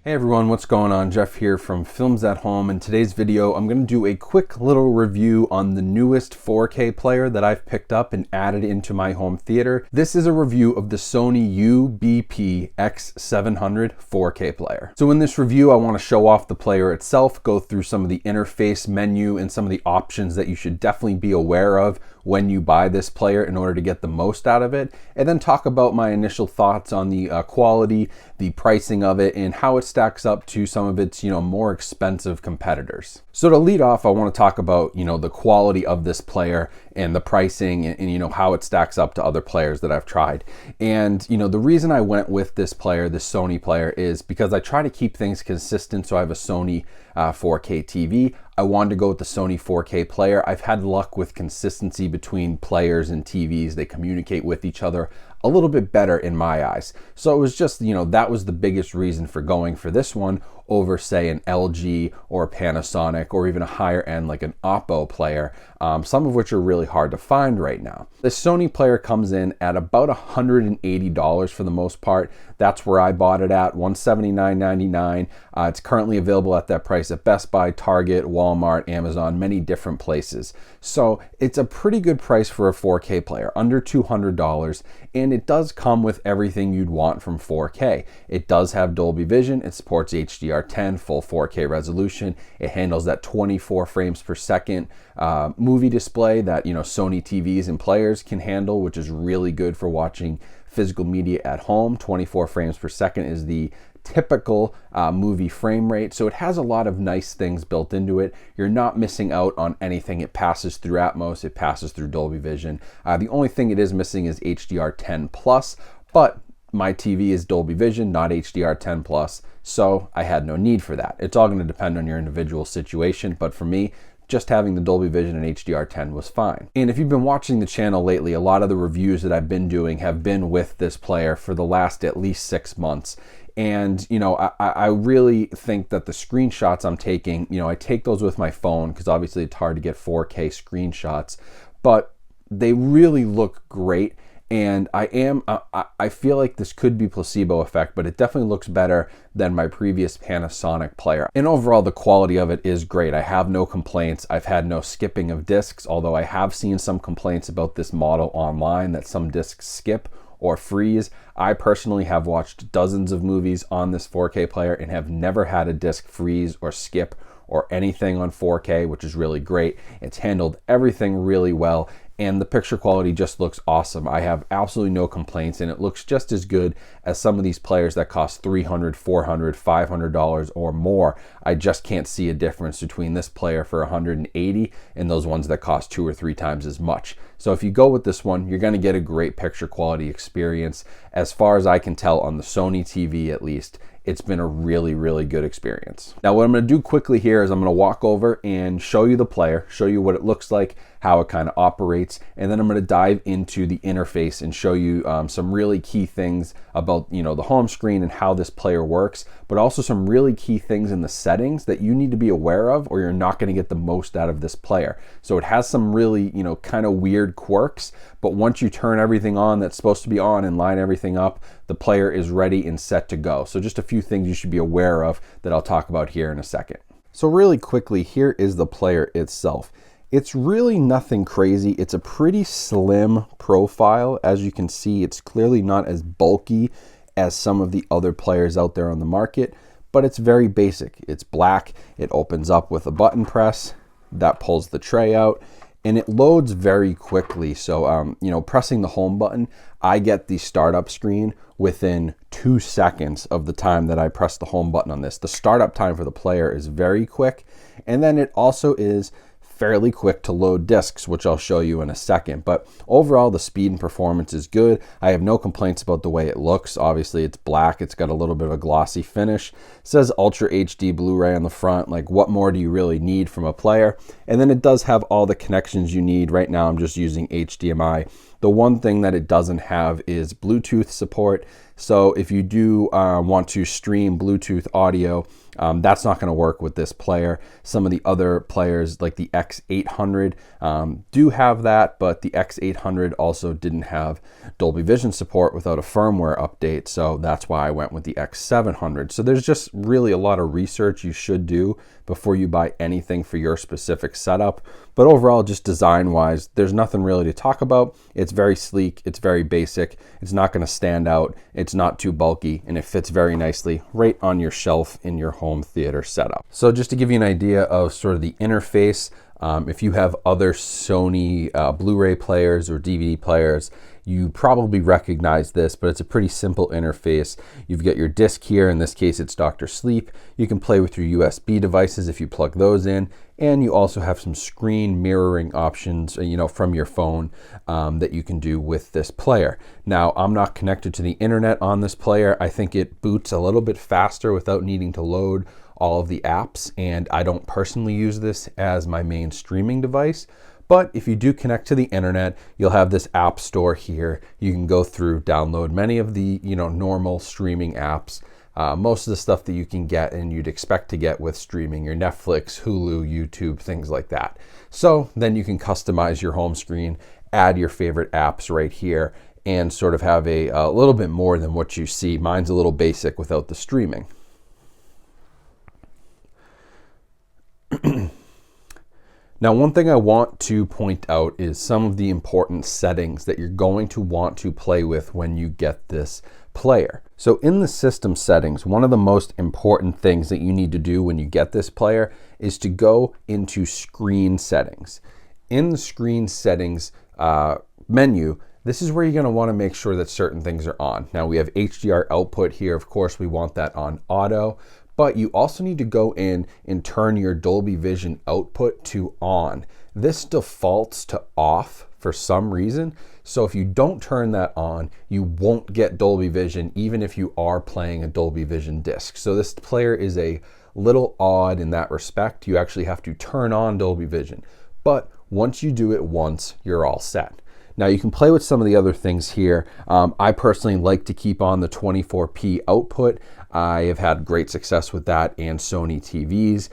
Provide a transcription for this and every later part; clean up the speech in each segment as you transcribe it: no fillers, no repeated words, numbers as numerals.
Hey everyone, what's going on? Jeff here from Films at Home. In today's video, I'm going to do a quick little review on the newest 4K player that I've picked up and added into my home theater. This is a review of the Sony UBP-X700 4K player. So in this review, I want to show off the player itself, go through some of the interface menu and some of the options that you should definitely be aware of when you buy this player in order to get the most out of it, and then talk about my initial thoughts on the quality, the pricing of it, and how it stacks up to some of its, more expensive competitors. So to lead off, I want to talk about, the quality of this player and the pricing and how it stacks up to other players that I've tried. And, the reason I went with this player, this Sony player, is because I try to keep things consistent. So I have a Sony 4K TV. I wanted to go with the Sony 4K player. I've had luck with consistency between players and TVs. They communicate with each other a little bit better in my eyes. So it was just, that was the biggest reason for going for this one over, say, an LG or a Panasonic or even a higher end like an Oppo player, some of which are really hard to find right now. The Sony player comes in at about $180 for the most part. That's where I bought it at, $179.99. It's currently available at that price at Best Buy, Target, Walmart, Amazon, many different places. So it's a pretty good price for a 4K player, under $200, and it does come with everything you'd want from 4K. It does have Dolby Vision, it supports HDR10, full 4K resolution, it handles that 24 frames per second movie display that Sony TVs and players can handle, which is really good for watching physical media at home. 24 frames per second is the typical movie frame rate. So it has a lot of nice things built into it. You're not missing out on anything. It passes through Atmos, it passes through Dolby Vision. The only thing it is missing is HDR10 plus, but my TV is Dolby Vision, not HDR10 plus, so I had no need for that. It's all going to depend on your individual situation, but for me, just having the Dolby Vision and HDR10 was fine. And if you've been watching the channel lately, a lot of the reviews that I've been doing have been with this player for the last at least 6 months. And, I really think that the screenshots I'm taking, I take those with my phone because obviously it's hard to get 4K screenshots, but they really look great. And I feel like this could be placebo effect, but it definitely looks better than my previous Panasonic player. And overall, the quality of it is great. I have no complaints. I've had no skipping of discs, although I have seen some complaints about this model online that some discs skip or freeze. I personally have watched dozens of movies on this 4K player and have never had a disc freeze or skip or anything on 4K, which is really great. It's handled everything really well, and the picture quality just looks awesome. I have absolutely no complaints, and it looks just as good as some of these players that cost $300, $400, $500 or more. I just can't see a difference between this player for $180 and those ones that cost 2 or 3 times as much. So if you go with this one, you're going to get a great picture quality experience. As far as I can tell on the Sony TV at least, it's been a really, really good experience. Now what I'm going to do quickly here is I'm going to walk over and show you the player, show you what it looks like, how it kind of operates, and then I'm going to dive into the interface and show you some really key things about the home screen and how this player works, but also some really key things in the settings that you need to be aware of or you're not going to get the most out of this player. So it has some really kind of weird quirks, but once you turn everything on that's supposed to be on and line everything up, the player is ready and set to go. So just a few things you should be aware of that I'll talk about here in a second. So really quickly, here is the player itself. It's really nothing crazy. It's a pretty slim profile. As you can see, it's clearly not as bulky as some of the other players out there on the market, but it's very basic. It's black. It opens up with a button press that pulls the tray out, and it loads very quickly. So, pressing the home button, I get the startup screen within 2 seconds of the time that I press the home button on this. The startup time for the player is very quick, and then it also is fairly quick to load discs, which I'll show you in a second. But overall, the speed and performance is good. I have no complaints about the way it looks. Obviously, it's black. It's got a little bit of a glossy finish. It says Ultra HD Blu-Ray on the front. Like, what more do you really need from a player? And then it does have all the connections you need. Right now, I'm just using HDMI. The one thing that it doesn't have is Bluetooth support. So if you do want to stream Bluetooth audio, that's not going to work with this player. Some of the other players like the X800 do have that, but the X800 also didn't have Dolby Vision support without a firmware update, so that's why I went with the X700. So there's just really a lot of research you should do before you buy anything for your specific setup. But overall, just design-wise, there's nothing really to talk about. It's very sleek, it's very basic, it's not going to stand out, it's not too bulky, and it fits very nicely right on your shelf in your home theater setup. So just to give you an idea of sort of the interface, if you have other Sony Blu-ray players or DVD players, you probably recognize this, but it's a pretty simple interface. You've got your disc here. In this case, it's Dr. Sleep. You can play with your USB devices if you plug those in, and you also have some screen mirroring options, from your phone that you can do with this player. Now, I'm not connected to the internet on this player. I think it boots a little bit faster without needing to load all of the apps, and I don't personally use this as my main streaming device. But if you do connect to the internet, you'll have this app store here. You can go through, download many of the normal streaming apps. Most of the stuff that you can get and you'd expect to get with streaming, your Netflix, Hulu, YouTube, things like that. So then you can customize your home screen, add your favorite apps right here, and sort of have a little bit more than what you see. Mine's a little basic without the streaming. Now, one thing I want to point out is some of the important settings that you're going to want to play with when you get this player. So in the system settings, one of the most important things that you need to do when you get this player is to go into screen settings. In the screen settings menu, this is where you're going to want to make sure that certain things are on. Now, we have HDR output here. Of course, we want that on auto. But you also need to go in and turn your Dolby Vision output to on. This defaults to off for some reason. So if you don't turn that on, you won't get Dolby Vision even if you are playing a Dolby Vision disc. So this player is a little odd in that respect. You actually have to turn on Dolby Vision. But once you do it once, you're all set. Now you can play with some of the other things here. I personally like to keep on the 24p output. I have had great success with that and Sony TVs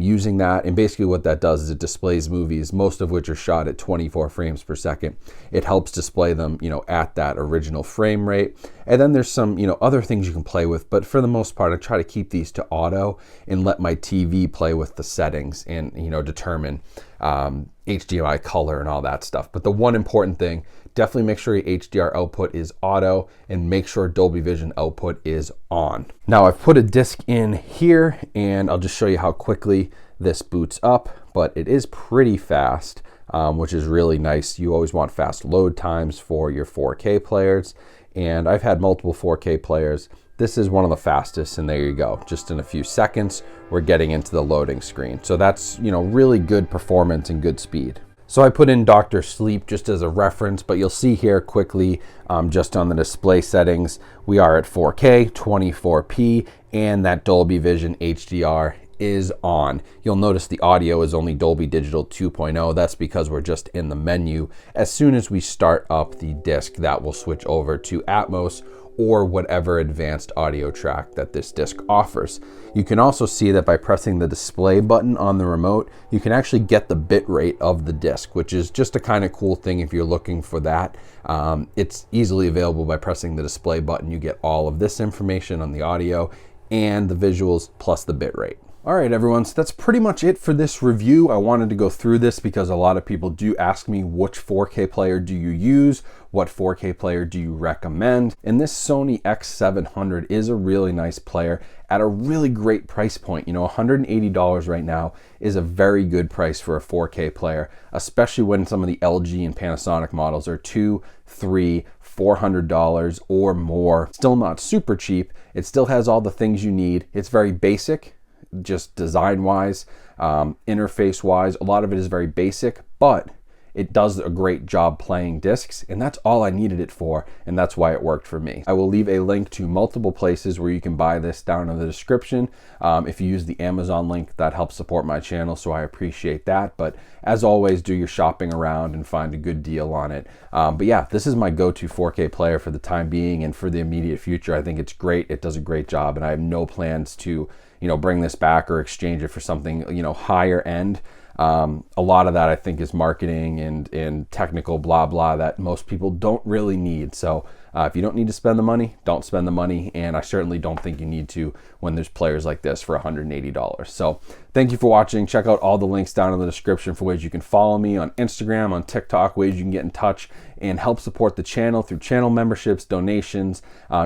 using that. And basically what that does is it displays movies, most of which are shot at 24 frames per second. It helps display them, at that original frame rate. And then there's some, other things you can play with. But for the most part, I try to keep these to auto and let my TV play with the settings and, determine HDMI color and all that stuff. But the one important thing, definitely make sure your HDR output is auto and make sure Dolby Vision output is on. Now I've put a disc in here and I'll just show you how quickly this boots up, but it is pretty fast, which is really nice. You always want fast load times for your 4K players, and I've had multiple 4K players. This is one of the fastest, and there you go. Just in a few seconds, we're getting into the loading screen. So that's, really good performance and good speed. So I put in Dr. Sleep just as a reference, but you'll see here quickly, just on the display settings, we are at 4K, 24p, and that Dolby Vision HDR is on. You'll notice the audio is only Dolby Digital 2.0. That's because we're just in the menu. As soon as we start up the disc, that will switch over to Atmos or whatever advanced audio track that this disc offers. You can also see that by pressing the display button on the remote, you can actually get the bit rate of the disc, which is just a kind of cool thing if you're looking for that. It's easily available by pressing the display button. You get all of this information on the audio and the visuals plus the bit rate. All right, everyone, so that's pretty much it for this review. I wanted to go through this because a lot of people do ask me, which 4K player do you use? What 4K player do you recommend? And this Sony X700 is a really nice player at a really great price point. $180 right now is a very good price for a 4K player, especially when some of the LG and Panasonic models are $200, $300, $400 or more. Still not super cheap. It still has all the things you need. It's very basic, just design-wise, interface-wise. A lot of it is very basic, but it does a great job playing discs, and that's all I needed it for, and that's why it worked for me. I will leave a link to multiple places where you can buy this down in the description. If you use the Amazon link, that helps support my channel, so I appreciate that. But as always, do your shopping around and find a good deal on it. But yeah, this is my go-to 4K player for the time being and for the immediate future. I think it's great. It does a great job, and I have no plans to, you know, bring this back or exchange it for something, you know, higher end. A lot of that I think is marketing and technical blah blah that most people don't really need. So if you don't need to spend the money, don't spend the money, and I certainly don't think you need to when there's players like this for $180. So thank you for watching. Check out all the links down in the description for ways you can follow me on Instagram, on TikTok, ways you can get in touch and help support the channel through channel memberships, donations,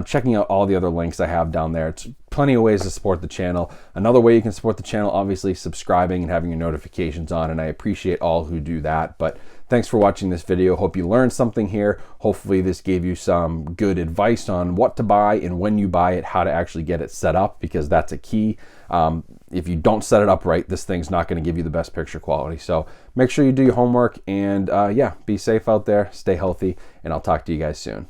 checking out all the other links I have down there. It's plenty of ways to support the channel. Another way you can support the channel, obviously subscribing and having your notifications on, and I appreciate all who do that. But thanks for watching this video. Hope you learned something here. Hopefully this gave you some good advice on what to buy and when you buy it, how to actually get it set up, because that's a key. If you don't set it up right, this thing's not going to give you the best picture quality. So make sure you do your homework, and yeah, be safe out there, stay healthy, and I'll talk to you guys soon.